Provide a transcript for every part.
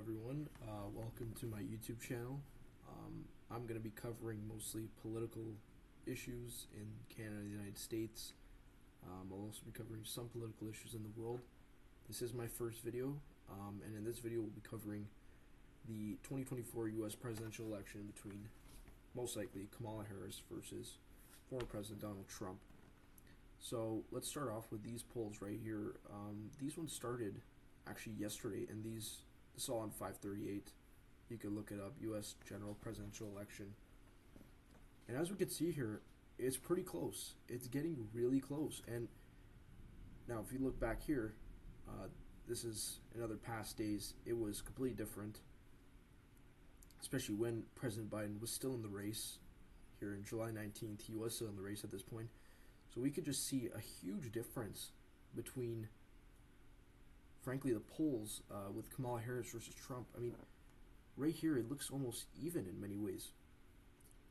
everyone. Welcome to my YouTube channel. I'm going to be covering mostly political issues in Canada and the United States. I'll also be covering some political issues in the world. This is my first video, and in this video we'll be covering the 2024 U.S. presidential election between, most likely, Kamala Harris versus former President Donald Trump. So let's start off with these polls right here. These ones started actually yesterday, and this is all on 538. You can look it up, U.S. general presidential election. And as we can see here, it's pretty close. It's getting really close. And now if you look back here, this is in other past days, it was completely different, especially when President Biden was still in the race. Here in July 19th, he was still in the race at this point. So we could just see a huge difference between, frankly, the polls with Kamala Harris versus Trump. I mean, right here it looks almost even in many ways.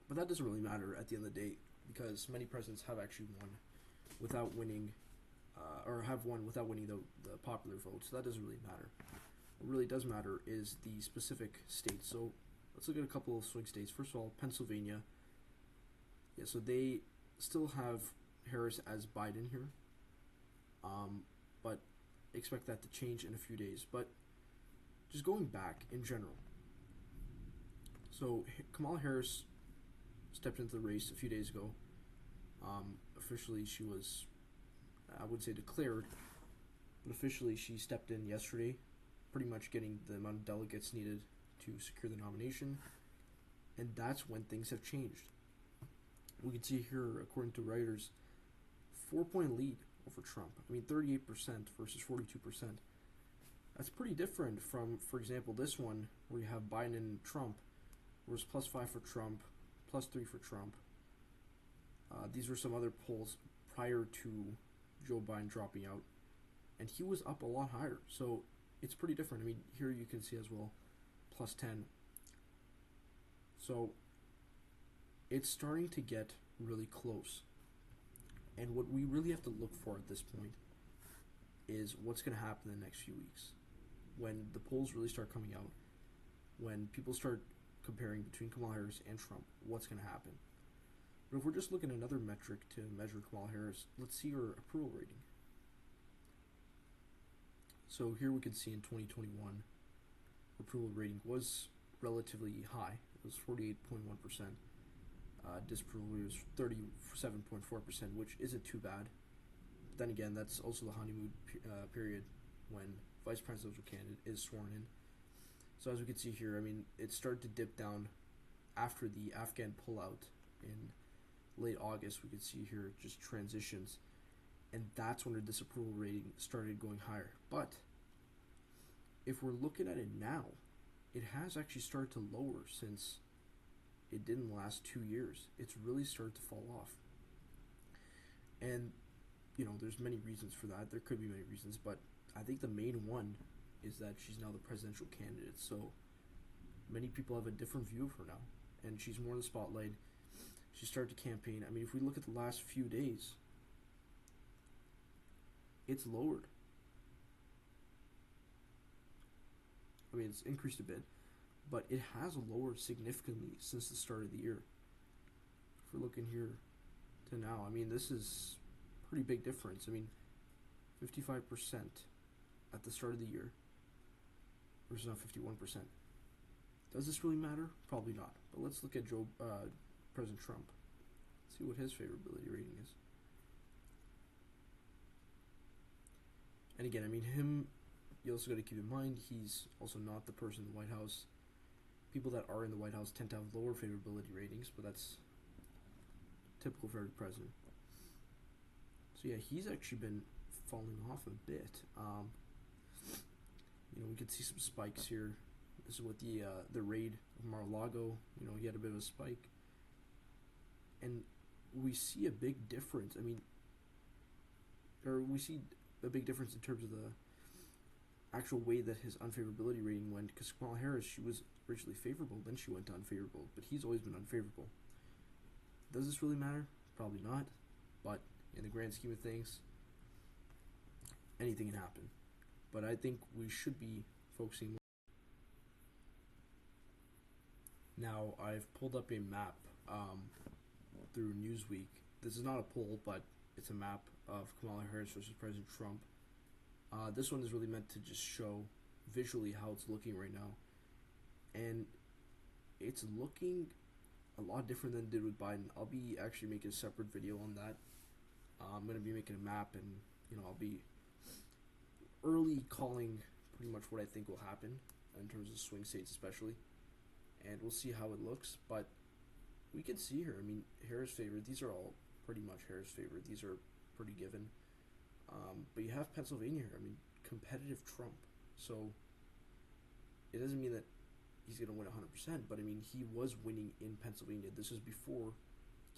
But that doesn't really matter at the end of the day, because many presidents have actually won without winning, or have won without winning the popular vote. So that doesn't really matter. What really does matter is the specific states. So let's look at a couple of swing states. First of all, Pennsylvania. Yeah, so they still have Harris as Biden here, but expect that to change in a few days. But just going back in general, so Kamala Harris stepped into the race a few days ago. Officially, she was, I would say, declared, but officially she stepped in yesterday, pretty much getting the amount of delegates needed to secure the nomination, and that's when things have changed. We can see here, according to Reuters, 4-point lead over Trump. I mean, 38% versus 42%. That's pretty different from, for example, this one where you have Biden and Trump, where it's +5 for Trump, +3 for Trump. These were some other polls prior to Joe Biden dropping out, and he was up a lot higher. So it's pretty different. I mean, here you can see as well, +10. So it's starting to get really close. And what we really have to look for at this point is what's going to happen in the next few weeks. When the polls really start coming out, when people start comparing between Kamala Harris and Trump, what's going to happen? But if we're just looking at another metric to measure Kamala Harris, let's see her approval rating. So here we can see in 2021, approval rating was relatively high. It was 48.1%. Disapproval rate was 37.4%, which isn't too bad. But then again, that's also the honeymoon period when vice presidential candidate is sworn in. So as we can see here, I mean, it started to dip down after the Afghan pullout in late August. We could see here just transitions, and that's when the disapproval rating started going higher. But if we're looking at it now, it has actually started to lower since it did in the last 2 years. It's really started to fall off. And, you know, there's many reasons for that. There could be many reasons, but I think the main one is that she's now the presidential candidate. So many people have a different view of her now, and she's more in the spotlight. She started to campaign. I mean, if we look at the last few days, it's lowered. I mean, it's increased a bit, but it has lowered significantly since the start of the year. If we're looking here to now, I mean, this is a pretty big difference. I mean, 55% at the start of the year versus now 51%. Does this really matter? Probably not. But let's look at President Trump. See what his favorability rating is. And again, I mean, you also got to keep in mind, he's also not the person in the White House. People that are in the White House tend to have lower favorability ratings, but that's typical for every president. So yeah, he's actually been falling off a bit. You know, we could see some spikes here. This is with the raid of Mar-a-Lago. You know, he had a bit of a spike, and we see a big difference. I mean, or we see a big difference in terms of the actual way that his unfavorability rating went, because Kamala Harris, she was originally favorable, then she went to unfavorable, but he's always been unfavorable. Does this really matter? Probably not, but in the grand scheme of things, anything can happen. But I think we should be focusing Now, I've pulled up a map through Newsweek. This is not a poll, but it's a map of Kamala Harris versus President Trump. This one is really meant to just show visually how it's looking right now. And it's looking a lot different than it did with Biden. I'll be actually making a separate video on that. I'm going to be making a map, and I'll be early calling pretty much what I think will happen in terms of swing states especially. And we'll see how it looks, but we can see here. I mean, Harris favored. These are all pretty much Harris favored. These are pretty given. But you have Pennsylvania here. I mean, competitive Trump. So it doesn't mean that he's going to win 100%, but I mean, he was winning in Pennsylvania. This was before.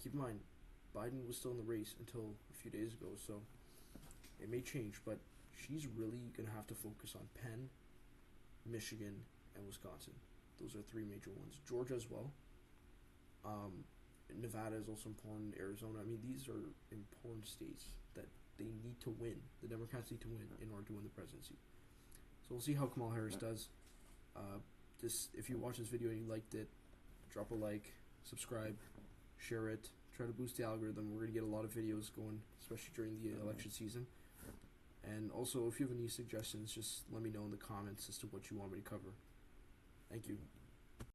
Keep in mind, Biden was still in the race until a few days ago, so it may change, but she's really going to have to focus on Penn, Michigan, and Wisconsin. Those are three major ones. Georgia as well. Nevada is also important. Arizona. I mean, these are important states that they need to win. The Democrats need to win in order to win the presidency. So we'll see how Kamala Harris does. If you watch this video and you liked it, drop a like, subscribe, share it. Try to boost the algorithm. We're going to get a lot of videos going, especially during the election season. And also, if you have any suggestions, just let me know in the comments as to what you want me to cover. Thank you.